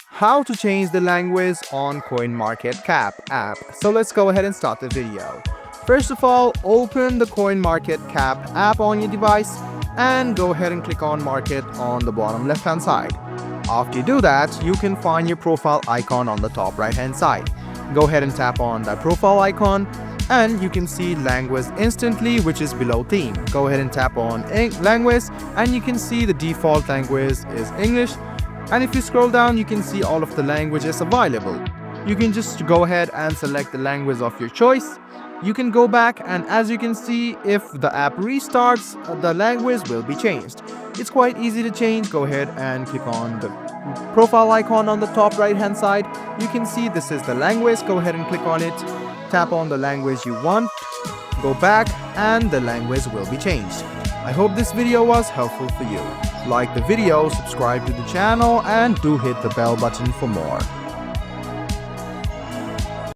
how to change the language on CoinMarketCap app. So let's go ahead and start the video. First of all, open the CoinMarketCap app on your device and go ahead and click on market on the bottom left hand side. After you do that, you can find your profile icon on the top right hand side. Go ahead and tap on that profile icon and you can see language instantly, which is below theme. Go ahead and tap on language and you can see the default language is English. And if you scroll down, you can see all of the languages available. You can just go ahead and select the language of your choice. You can go back and as you can see, if the app restarts, the language will be changed. It's quite easy to change. Go ahead and click on the profile icon on the top right hand side. You can see this is the language. Go ahead and click on it. Tap on the language you want. Go back and the language will be changed. I hope this video was helpful for you. Like the video, subscribe to the channel and do hit the bell button for more.